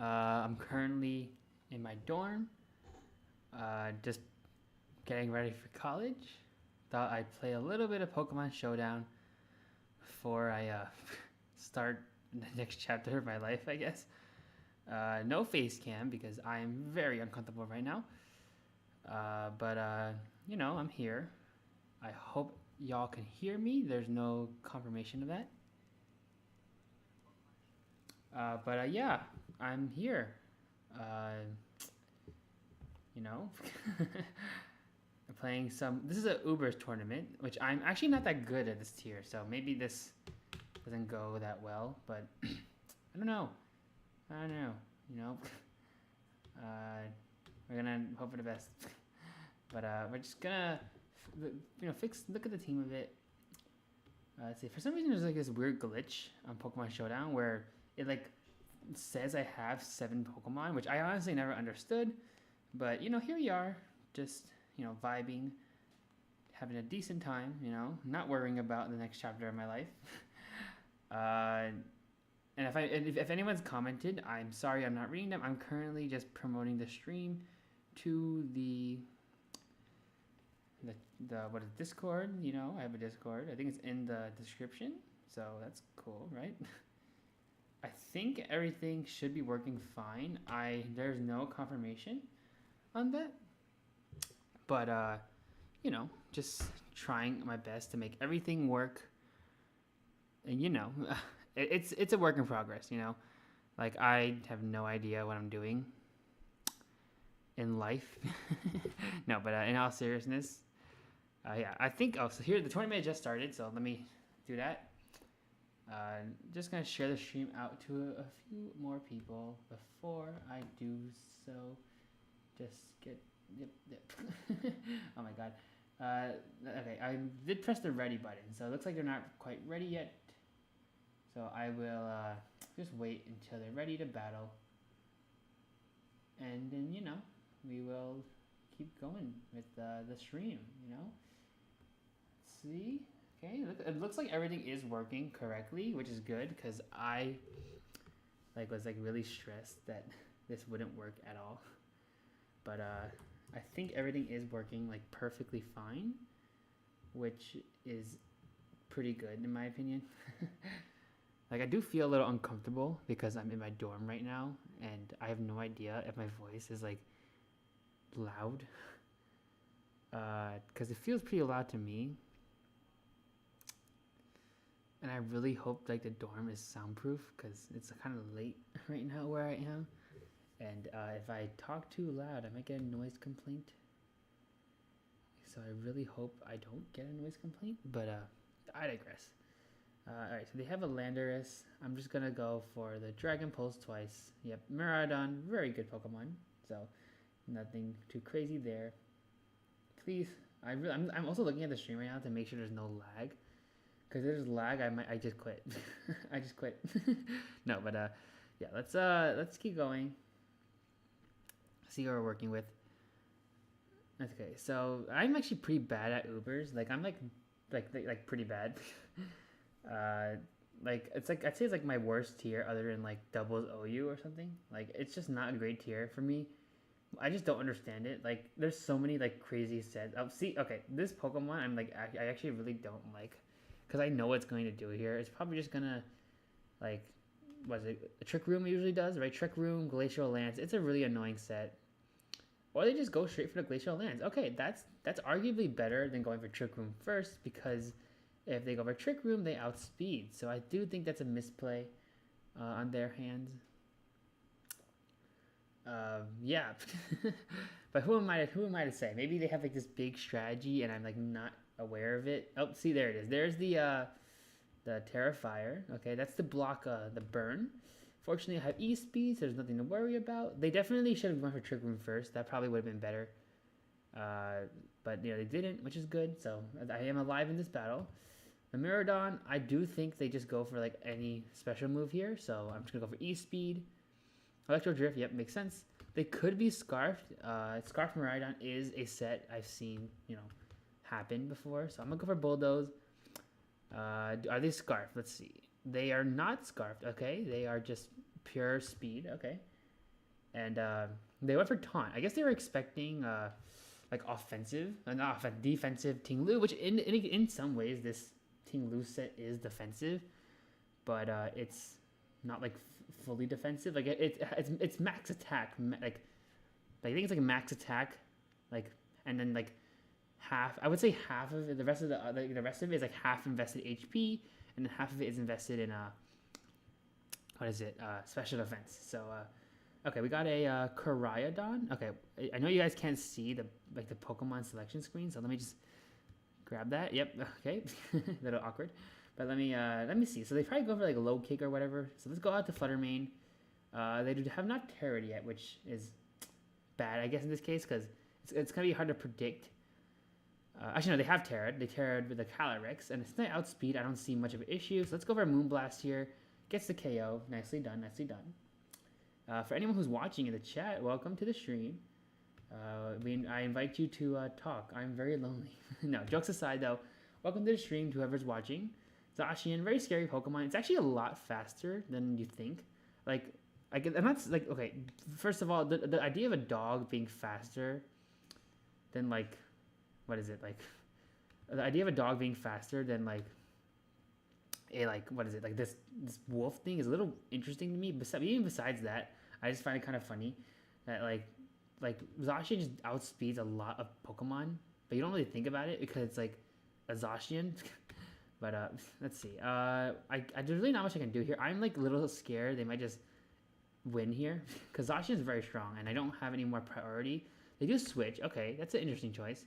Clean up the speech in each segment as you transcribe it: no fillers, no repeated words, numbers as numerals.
I'm currently in my dorm, just getting ready for college. Thought I'd play a little bit of Pokemon Showdown before I start the next chapter of my life, I guess. No face cam because I am very uncomfortable right now. But I'm here. I hope y'all can hear me. There's no confirmation of that. Yeah, I'm here. Uh, you know, playing some. This is a Uber's tournament, which I'm actually not that good at this tier, so maybe this doesn't go that well. But I don't know. I don't know. You know, uh, we're gonna hope for the best. But we're just gonna, look at the team a bit. Let's see. For some reason, there's like this weird glitch on Pokemon Showdown where it like says I have 7 Pokemon, which I honestly never understood. But here we are, just vibing, having a decent time. Not worrying about the next chapter of my life. And if anyone's commented, I'm sorry I'm not reading them. I'm currently just promoting the stream to the what is Discord. I have a Discord. I think it's in the description, so that's cool, right? I think everything should be working fine. There's no confirmation on that, but just trying my best to make everything work. And it's a work in progress. Like I have no idea what I'm doing in life. No, but in all seriousness, yeah, I think. Oh, so here the tournament just started, so let me do that. Just gonna share the stream out to a few more people before I do so. Just get yep. Oh my god. Okay, I did press the ready button, so it looks like they're not quite ready yet. So I will just wait until they're ready to battle, and then we will keep going with the stream. Let's see. Okay, it looks like everything is working correctly, which is good because I was really stressed that this wouldn't work at all. But I think everything is working like perfectly fine, which is pretty good in my opinion. Like I do feel a little uncomfortable because I'm in my dorm right now and I have no idea if my voice is like loud. Because it feels pretty loud to me. And I really hope like the dorm is soundproof because it's kind of late right now where I am. And if I talk too loud, I might get a noise complaint. So I really hope I don't get a noise complaint, but I digress. Alright, so they have a Landorus. I'm just going to go for the Dragon Pulse twice. Yep, Miraidon, very good Pokemon. So nothing too crazy there. Please, I'm also looking at the stream right now to make sure there's no lag. Because if there's lag, I just quit. I just quit. No, but yeah, let's keep going. See what we're working with. Okay, so I'm actually pretty bad at Ubers. Like I'm like pretty bad. Like it's like I'd say it's like my worst tier other than like doubles OU or something. Like it's just not a great tier for me. I just don't understand it. Like there's so many like crazy sets. Oh, see, okay, this Pokemon I actually really don't like because I know what it's going to do here. It's probably just gonna like what is it? A Trick Room usually does, right? Trick Room, Glacial Lance. It's a really annoying set. Or they just go straight for the Glacial Lance. Okay, that's arguably better than going for Trick Room first because if they go for Trick Room, they outspeed. So I do think that's a misplay on their hands. Yeah, but who am I to say? Maybe they have like this big strategy and I'm like not aware of it. Oh, see, there it is. There's the Terrifier. Okay, that's to block the burn. Fortunately, I have E-Speed, so there's nothing to worry about. They definitely should have gone for Trick Room first. That probably would have been better. But they didn't, which is good. So I am alive in this battle. The Miraidon, I do think they just go for like any special move here. So I'm just gonna go for E-Speed. Electro Drift, yep, makes sense. They could be Scarfed. Scarf Miraidon is a set I've seen, happen before. So I'm gonna go for Bulldoze. Are they Scarfed? Let's see. They are not Scarfed, okay? They are just pure speed, okay? and they went for taunt. I guess they were expecting like offensive, not defensive Ting Lu, which in some ways this Ting Lu set is defensive, but it's not like fully defensive. Like it's max attack, like I think it's like max attack, like and then like half. I would say half of it. The rest of the rest of it is like half invested HP, and then half of it is invested in what is it? Special defense. So okay, we got a Koraidon. Okay, I know you guys can't see the Pokemon selection screen, so let me just grab that. Yep. Okay, a little awkward, but let me see. So they probably go for like a low kick or whatever. So let's go out to Fluttermane. They have not Terrored yet, which is bad, I guess, in this case, because it's gonna be hard to predict. Actually, no, they have Terrored. They Terrored with the Calyrex, and it's not outspeed. I don't see much of an issue. So let's go for a Moonblast here. Gets the KO. Nicely done. Nicely done. For anyone who's watching in the chat, welcome to the stream. I invite you to talk. I'm very lonely. No, jokes aside, though, welcome to the stream to whoever's watching. Zacian, very scary Pokemon. It's actually a lot faster than you think. Like, I'm not like, okay. First of all, the idea of a dog being faster than like, what is it like? The idea of a dog being faster than like a what is it like this wolf thing is a little interesting to me. Even besides that, I just find it kind of funny that like Zacian just outspeeds a lot of Pokemon, but you don't really think about it because it's like a Zacian. But let's see. There's really not much I can do here. I'm like a little scared they might just win here because Zacian is very strong and I don't have any more priority. They do switch. Okay, that's an interesting choice.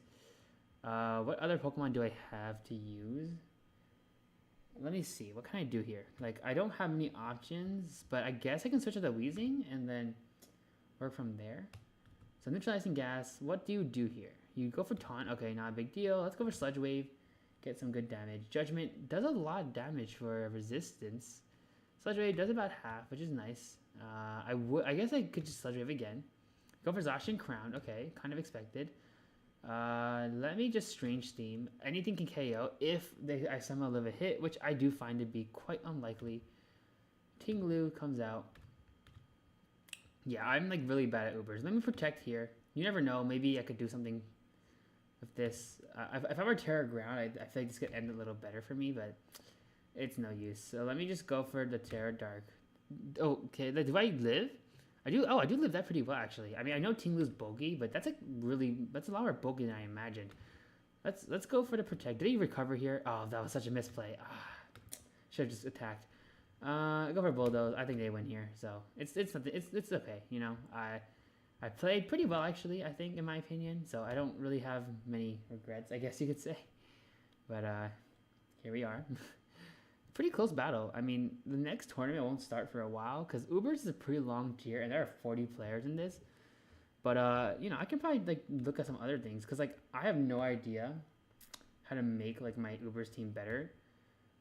What other Pokemon do I have to use? Let me see. What can I do here? Like, I don't have many options, but I guess I can switch to the Weezing and then work from there. So neutralizing gas. What do you do here? You go for taunt. Okay, not a big deal. Let's go for Sludge Wave. Get some good damage. Judgment does a lot of damage for resistance. Sludge Wave does about half, which is nice. I guess I could just Sludge Wave again. Go for Zacian Crown. Okay, kind of expected. Let me just Strange Steam. Anything can KO if I somehow live a hit, which I do find to be quite unlikely. Ting Lu comes out. Yeah, I'm like really bad at Ubers. Let me protect here. You never know. Maybe I could do something with this. If I were Terra Ground, I feel like this could end a little better for me, but it's no use. So let me just go for the Terra Dark. Oh, okay. Do I live? I do. Oh, I do live that pretty well, actually. I mean, I know Ting Lu's bogey, but that's a lot more bogey than I imagined. Let's go for the protect. Did he recover here? Oh, that was such a misplay. Should have just attacked. Go for Bulldoze. I think they win here, so it's okay. You know, I played pretty well, actually. I think, in my opinion, so I don't really have many regrets, I guess you could say. But here we are. Pretty close battle. I mean, the next tournament won't start for a while because Ubers is a pretty long tier and there are 40 players in this. But you know, I can probably like look at some other things because like I have no idea how to make like my Ubers team better.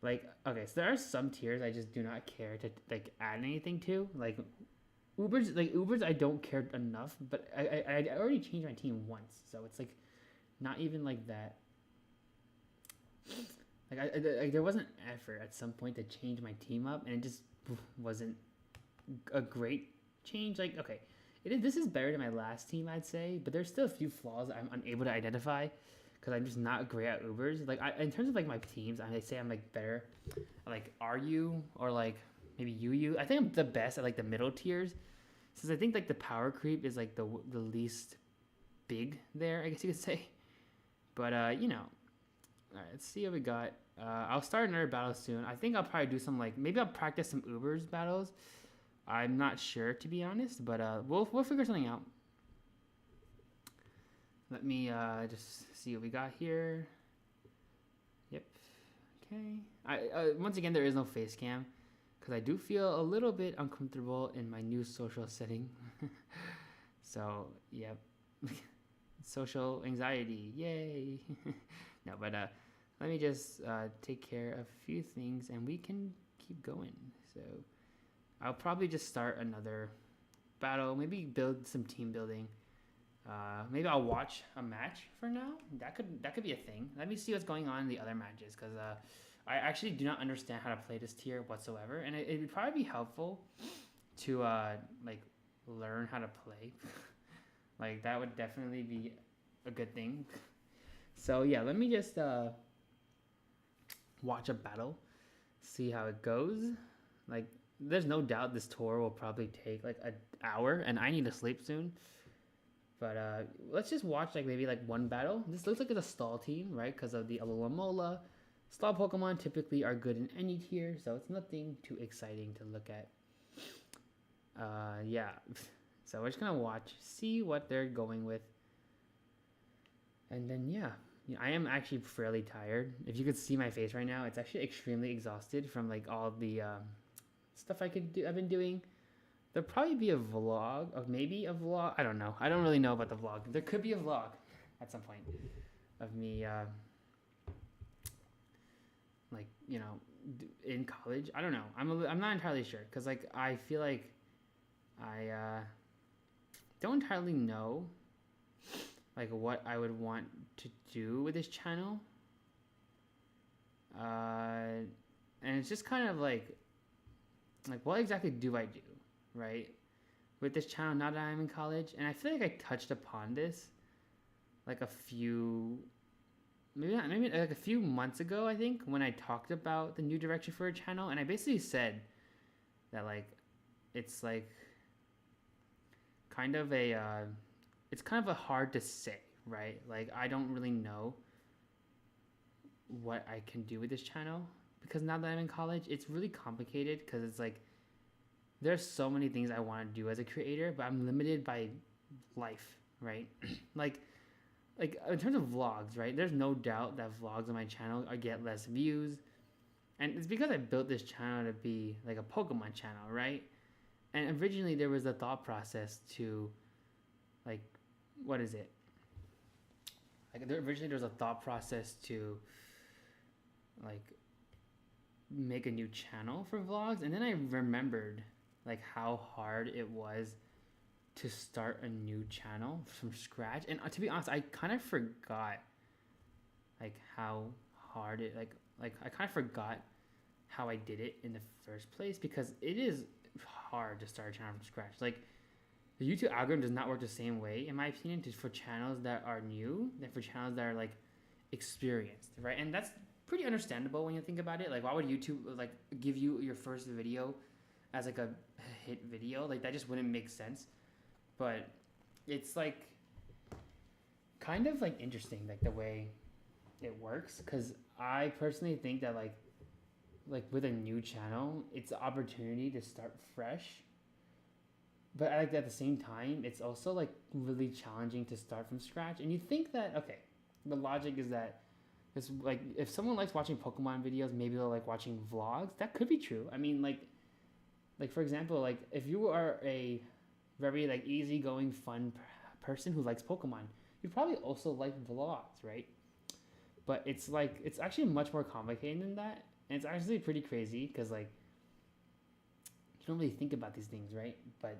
Like, okay, so there are some tiers I just do not care to like add anything to. Like Ubers I don't care enough, but I already changed my team once, so it's like not even like that. Like there wasn't effort at some point to change my team up, and it just wasn't a great change. Like, okay, this is better than my last team, I'd say, but there's still a few flaws I'm unable to identify because I'm just not great at Ubers. Like, in terms of like my teams, I say I'm like better, like RU or like maybe UU. I think I'm the best at like the middle tiers, since I think like the power creep is like the least big there, I guess you could say. But you know. All right, let's see what we got. I'll start another battle soon. I think I'll probably do some maybe I'll practice some Ubers battles. I'm not sure, to be honest, but we'll figure something out. Let me just see what we got here. Yep. Okay. Once again, there is no face cam because I do feel a little bit uncomfortable in my new social setting. So, yep. Social anxiety. Yay. No, but let me just take care of a few things and we can keep going. So I'll probably just start another battle, maybe build some team building. Maybe I'll watch a match for now. That could be a thing. Let me see what's going on in the other matches because I actually do not understand how to play this tier whatsoever, and it would probably be helpful to like learn how to play. Like that would definitely be a good thing. So yeah, let me just watch a battle, see how it goes. Like there's no doubt this tour will probably take like an hour, and I need to sleep soon. But let's just watch like maybe like one battle. This looks like it's a stall team, right? Because of the Alola. Stall Pokemon typically are good in any tier, so it's nothing too exciting to look at. Yeah. So we're just gonna watch, see what they're going with, and then yeah. I am actually fairly tired. If you could see my face right now, it's actually extremely exhausted from like all the stuff I've been doing. There'll probably be a vlog, or maybe a vlog. I don't know. I don't really know about the vlog. There could be a vlog at some point of me, like in college. I don't know. I'm not entirely sure because like I feel like I don't entirely know like what I would want to do with this channel. And it's just kind of like what exactly do I do, right? With this channel now that I'm in college, and I feel like I touched upon this like a few maybe like a few months ago, I think, when I talked about the new direction for a channel, and I basically said that like it's like kind of a it's kind of a hard to say, right? Like I don't really know what I can do with this channel because now that I'm in college, it's really complicated because it's like there's so many things I want to do as a creator, but I'm limited by life, right? like in terms of vlogs, right? There's no doubt that vlogs on my channel get less views, and it's because I built this channel to be like a Pokemon channel, right? And originally there was a thought process to like what is it? Like originally there was a thought process to like make a new channel for vlogs, and then I remembered like how hard it was to start a new channel from scratch, and to be honest, I kind of forgot like how hard it like I kind of forgot how I did it in the first place because it is hard to start a channel from scratch. Like the YouTube algorithm does not work the same way, in my opinion, for channels that are new than for channels that are like experienced, right? And that's pretty understandable when you think about it. Like, why would YouTube like give you your first video as like a hit video? Like that just wouldn't make sense. But it's like kind of like interesting, like the way it works, because I personally think that like with a new channel, it's an opportunity to start fresh. But like at the same time, it's also like really challenging to start from scratch. And you think that okay, the logic is that it's like if someone likes watching Pokemon videos, maybe they'll like watching vlogs. That could be true. I mean, like for example, like if you are a very like easygoing, fun person who likes Pokemon, you probably also like vlogs, right? But it's like it's actually much more complicated than that, and it's actually pretty crazy because like you don't really think about these things, right? But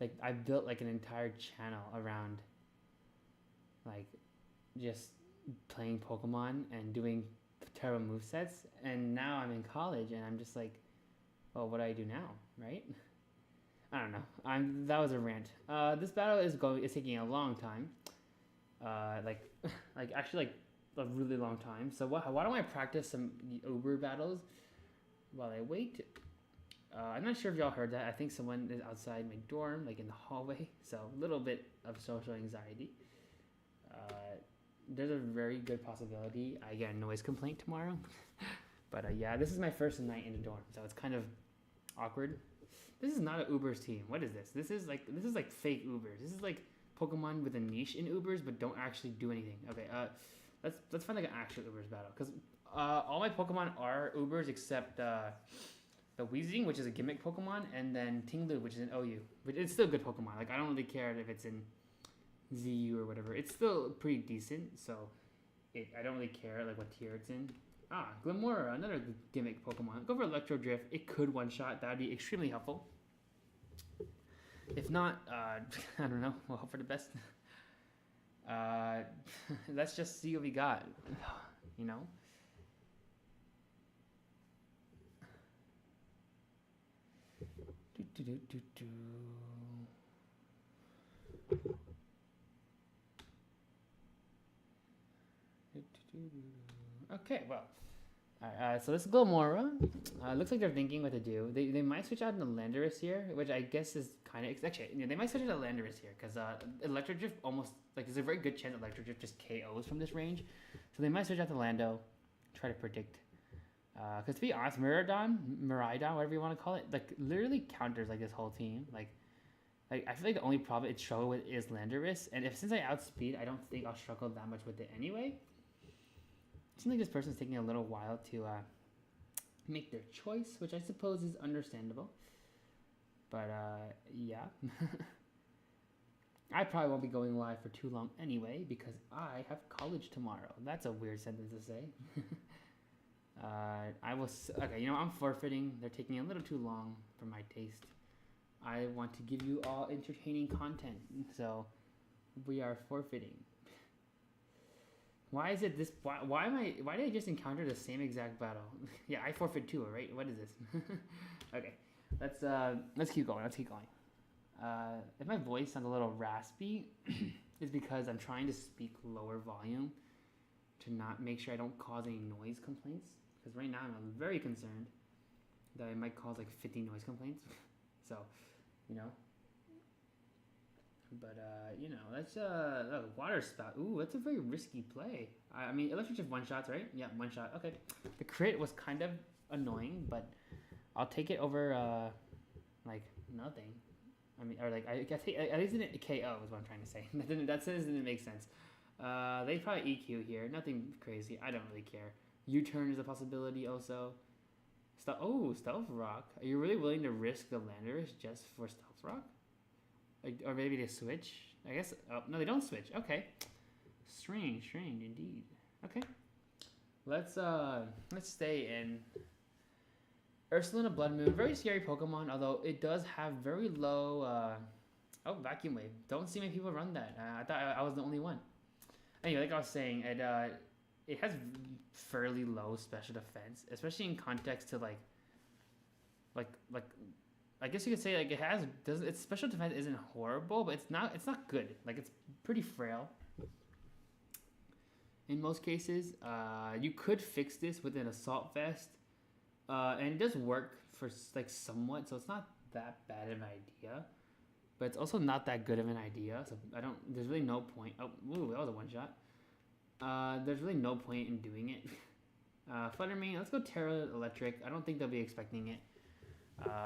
like I built like an entire channel around like just playing Pokemon and doing terrible movesets, and now I'm in college and I'm just like, well, what do I do now, right? I don't know. That was a rant. This battle is taking a long time. Like actually like a really long time. So why don't I practice some Uber battles while I wait? I'm not sure if y'all heard that. I think someone is outside my dorm, like in the hallway. So a little bit of social anxiety. There's a very good possibility I get a noise complaint tomorrow. But yeah, this is my first night in the dorm, so it's kind of awkward. This is not an Ubers team. What is this? This is like fake Ubers. This is like Pokemon with a niche in Ubers, but don't actually do anything. Okay, let's find like an actual Ubers battle, because all my Pokemon are Ubers except the Weezing, which is a gimmick Pokemon, and then Tinglu, which is an OU. But it's still a good Pokemon. Like I don't really care if it's in ZU or whatever. It's still pretty decent, so I don't really care like what tier it's in. Glimora, another gimmick Pokemon. Go for Electro Drift. It could one-shot. That would be extremely helpful. If not, I don't know. We'll hope for the best. Let's just see what we got. You know? Okay, well. Alright, so this is Glomora. Looks like they're thinking what to do. They might switch out into Landorus here, which I guess is kind of... Actually, they might switch out to Landorus here, because Electric Drift almost... Like, there's a very good chance Electric Drift just KOs from this range. So they might switch out to Lando, try to predict. Because to be honest, Miraidon, whatever you want to call it, like, literally counters, like, this whole team. Like I feel like the only problem it's struggle with is Landorus, and since I outspeed, I don't think I'll struggle that much with it anyway. It seems like this person's taking a little while to make their choice, which I suppose is understandable. But yeah. I probably won't be going live for too long anyway, because I have college tomorrow. That's a weird sentence to say. Okay, you know, I'm forfeiting. They're taking a little too long for my taste. I want to give you all entertaining content, so we are forfeiting. Why is it this? Why did I just encounter the same exact battle? Yeah, I forfeit too, right? What is this? Okay, let's keep going. If my voice sounds a little raspy, it's because I'm trying to speak lower volume to not make sure I don't cause any noise complaints. Because right now I'm very concerned that I might cause like 50 noise complaints. So, you know. But, you know, that's a water spout. Ooh, that's a very risky play. I mean, Electric just one shots, right? Yeah, one shot. Okay. The crit was kind of annoying, but I'll take it over, like, nothing. I mean, or like, I think, at least it didn't KO is what I'm trying to say. That didn't make sense. They probably EQ here. Nothing crazy. I don't really care. U-turn is a possibility also. Stealth Rock. Are you really willing to risk the Landorus just for Stealth Rock? Or maybe they switch? I guess... Oh, no, they don't switch. Okay. Strange indeed. Okay. Let's stay in... Ursaluna Blood Moon. Very scary Pokemon, although it does have very low... Oh, Vacuum Wave. Don't see many people run that. I thought I was the only one. Anyway, like I was saying, it has fairly low special defense, especially in context to like I guess you could say like its special defense isn't horrible, but it's not good. Like it's pretty frail. In most cases, you could fix this with an Assault Vest, and it does work for like somewhat, so it's not that bad of an idea. But it's also not that good of an idea, so there's really no point. Oh, ooh, that was a one shot. There's really no point in doing it. Fluttermane, let's go Terra Electric. I don't think they'll be expecting it.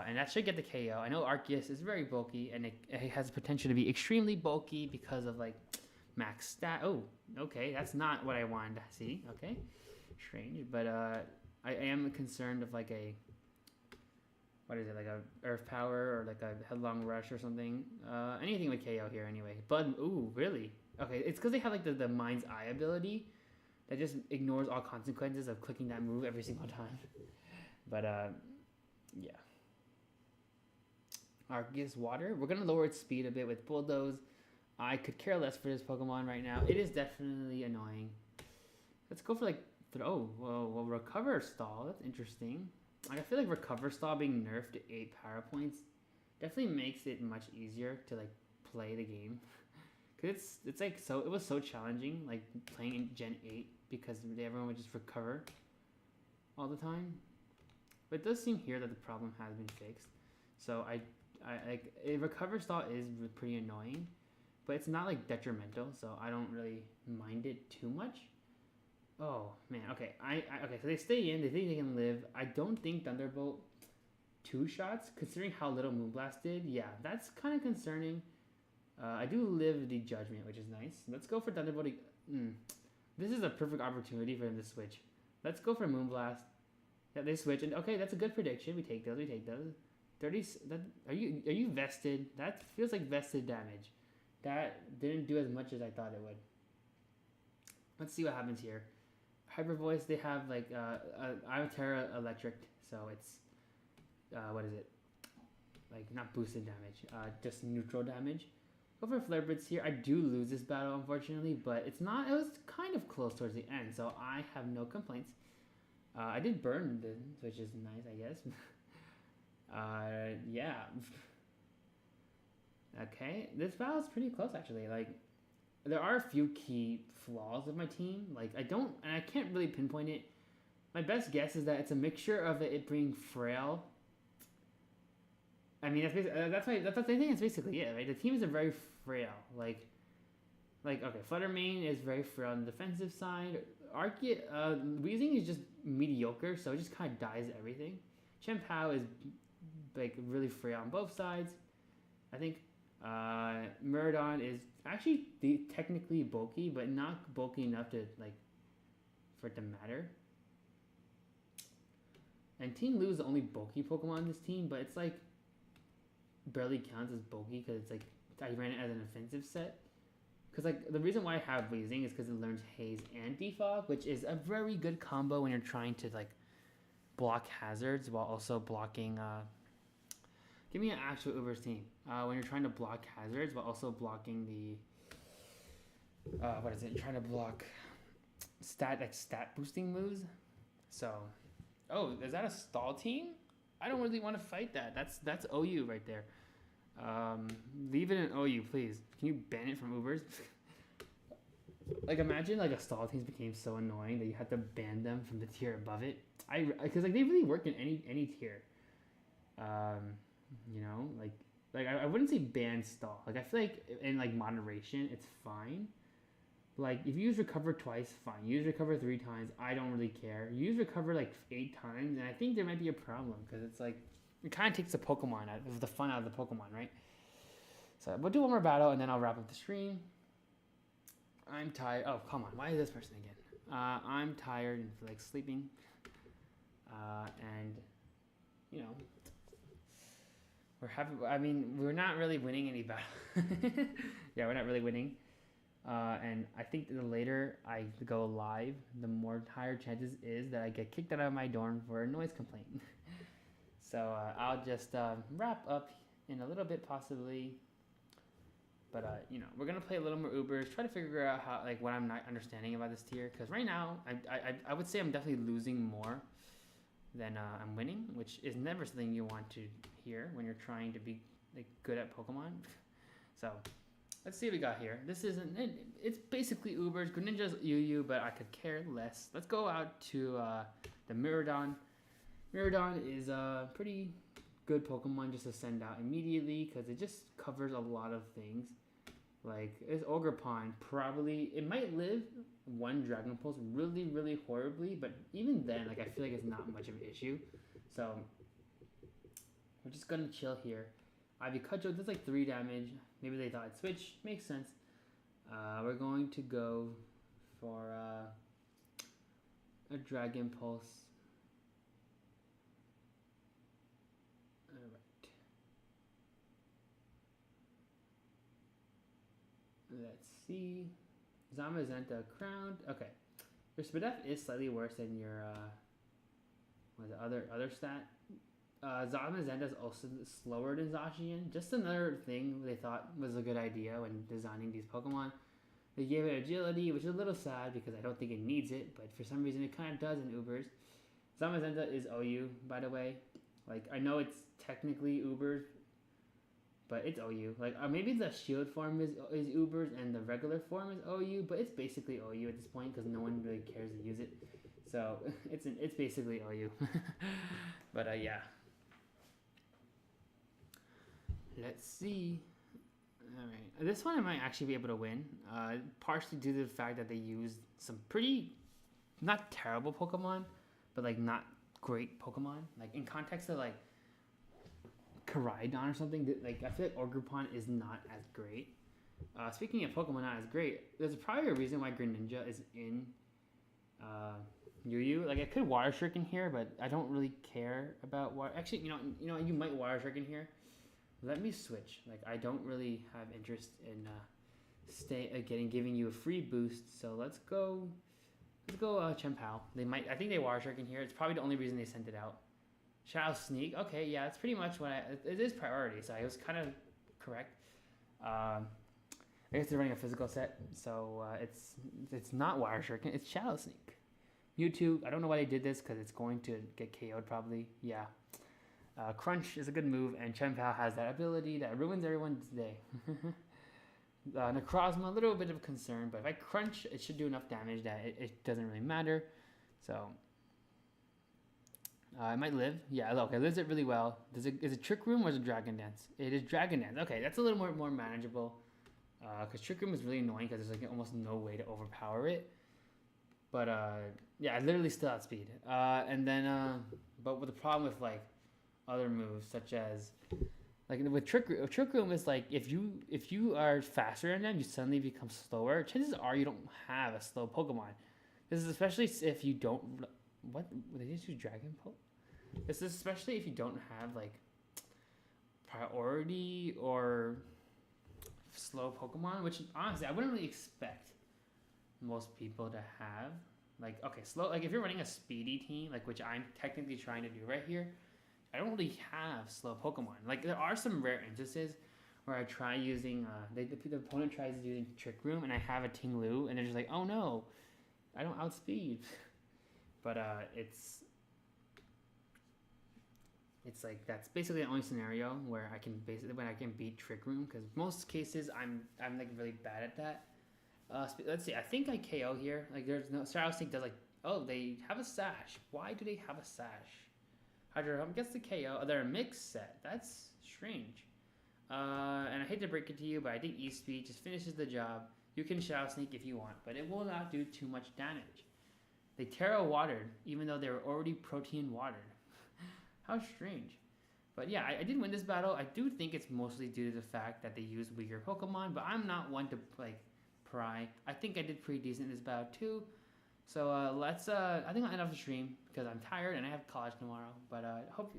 And that should get the KO. I know Arceus is very bulky, and it has potential to be extremely bulky because of like max stat. Oh, okay, that's not what I wanted to see. Okay, strange, but I am concerned of like a... What is it, like a Earth Power or like a Headlong Rush or something? Anything with KO here anyway. But, ooh, really? Okay, it's because they have like the Mind's Eye ability that just ignores all consequences of clicking that move every single time. But, yeah. Arceus Water. We're going to lower its speed a bit with Bulldoze. I could care less for this Pokemon right now. It is definitely annoying. Let's go for like... Oh, well, Recover Stall. That's interesting. Like, I feel like Recover Stall being nerfed to 8 power points definitely makes it much easier to like play the game. Cause it's like it was so challenging like playing in Gen 8 because everyone would just recover all the time. But it does seem here that the problem has been fixed. So I like a Recover Stall is pretty annoying, but it's not like detrimental, so I don't really mind it too much. Oh man, okay. Okay, so they stay in, they think they can live. I don't think Thunderbolt 2 shots, considering how little Moonblast did. Yeah, that's kind of concerning. I do live the Judgment, which is nice. Let's go for Thunderbolt. This is a perfect opportunity for them to switch. Let's go for Moonblast. Yeah, they switch, and okay, that's a good prediction. We take those. 30. Are you vested? That feels like vested damage. That didn't do as much as I thought it would. Let's see what happens here. Hyper Voice, they have like I'm Terra Electric, so it's what is it? Like not boosted damage, just neutral damage. Go for Flare Blitz here. I do lose this battle unfortunately, but it's not. It was kind of close towards the end, so I have no complaints. I did burn this, which is nice, I guess. Yeah. Okay, this battle is pretty close actually. Like, there are a few key flaws of my team. Like, I can't really pinpoint it. My best guess is that it's a mixture of it being frail. I mean, that's I think it's basically it, right? The team is a very frail. Okay, Fluttermane is very frail on the defensive side. Weezing is just mediocre, so it just kind of dies everything. Chien-Pao is like really frail on both sides. I think Miraidon is actually technically bulky, but not bulky enough to for it to matter. And Team Lu is the only bulky Pokemon in this team, but it's like barely counts as bulky because it's like I ran it as an offensive set. Because the reason why I have Weezing is because it learns Haze and Defog, which is a very good combo when you're trying to block hazards while also blocking. Give me an actual Uber's team. When you're trying to block hazards while also blocking the what is it? You're trying to block stat boosting moves. So, is that a stall team? I don't really want to fight that. That's OU right there. Leave it in OU, please. Can you ban it from Ubers? Imagine a stall team became so annoying that you had to ban them from the tier above it. Because they really work in any tier. I wouldn't say ban stall. I feel like in moderation, it's fine. If you use recover twice, fine. Use recover 3 times, I don't really care. Use recover 8 times, and I think there might be a problem because it's it kind of takes the Pokemon out of the fun out of the Pokemon, right? So we'll do one more battle and then I'll wrap up the stream. I'm tired. Oh, come on. Why is this person again? I'm tired and feel like sleeping. And, we're not really winning any battle. Yeah, we're not really winning. And I think the later I go live, the more higher chances is that I get kicked out of my dorm for a noise complaint. So I'll just wrap up in a little bit possibly. But, we're going to play a little more Ubers, try to figure out how, what I'm not understanding about this tier. Because right now, I would say I'm definitely losing more than I'm winning, which is never something you want to hear when you're trying to be good at Pokemon. So let's see what we got here. It's basically Ubers. Greninja's UU, but I could care less. Let's go out to the Miraidon. Miraidon is a pretty good Pokemon just to send out immediately because it just covers a lot of things. This Ogerpon it might live one Dragon Pulse really, really horribly, but even then, I feel like it's not much of an issue. So we're just gonna chill here. Ivy Cudgel does 3 damage. Maybe they thought I'd switch. Makes sense. We're going to go for a Dragon Pulse. Alright. Let's see. Zamazenta crowned. Okay. Your Spadef is slightly worse than your other stat. Zamazenta is also slower than Zacian. Just another thing they thought was a good idea when designing these Pokemon. They gave it agility, which is a little sad because I don't think it needs it, but for some reason it kind of does in Ubers. Zamazenta is OU, by the way. I know it's technically Ubers, but it's OU. Maybe the shield form is Ubers and the regular form is OU, but it's basically OU at this point because no one really cares to use it. So it's basically OU. But yeah. Let's see. Alright. This one I might actually be able to win. Partially due to the fact that they used some pretty, not terrible Pokemon, but not great Pokemon. In context of Koraidon or something, I feel like Ogerpon is not as great. Speaking of Pokemon not as great, there's probably a reason why Greninja is in UU. I could Water Shuriken here, but I don't really care about Water. Actually, you might Water Shuriken here. Let me switch. I don't really have interest in giving you a free boost. So let's go Chien-Pao. I think they Water Shuriken here. It's probably the only reason they sent it out. Shadow Sneak. Okay, yeah, it's pretty much it is priority. So I was kind of correct. I guess they're running a physical set, so it's not Water Shuriken. It's Shadow Sneak. Mewtwo. I don't know why they did this because it's going to get KO'd probably. Yeah. Crunch is a good move, and Chen Pao has that ability that ruins everyone's day. Necrozma, a little bit of a concern, but if I crunch, it should do enough damage that it doesn't really matter. So, it might live. Yeah, okay, lives it really well. Is it Trick Room or is it Dragon Dance? It is Dragon Dance. Okay, that's a little more manageable. Because Trick Room is really annoying because there's like almost no way to overpower it. But yeah, I literally still outspeed. And then, but with the problem with like other moves such as like with Trick Room is like if you are faster than them, you suddenly become slower. Chances are you don't have a slow Pokemon. This is especially if you don't. What did they just do? Dragon Pulse? This is especially if you don't have like priority or slow Pokemon, which honestly I wouldn't really expect most people to have. Like, okay, slow. Like if you're running a speedy team, like which I'm technically trying to do right here, I don't really have slow Pokemon. Like there are some rare instances where I try using the opponent tries using Trick Room and I have a Ting-Lu and they're just like, oh no, I don't outspeed. But it's like that's basically the only scenario where I can beat Trick Room, because most cases I'm like really bad at that. Let's see. I think I KO here. Like there's no Stratos Snake does like, oh, they have a sash. Why do they have a sash? Hydro Helm gets the KO. Oh, they're a mixed set. That's strange. And I hate to break it to you, but I think E-Speed just finishes the job. You can Shadow Sneak if you want, but it will not do too much damage. They Terra watered, even though they were already protein watered. How strange. But yeah, I did win this battle. I do think it's mostly due to the fact that they used weaker Pokemon, but I'm not one to like pry. I think I did pretty decent in this battle too. So let's I think I'll end off the stream because I'm tired and I have college tomorrow. But I hope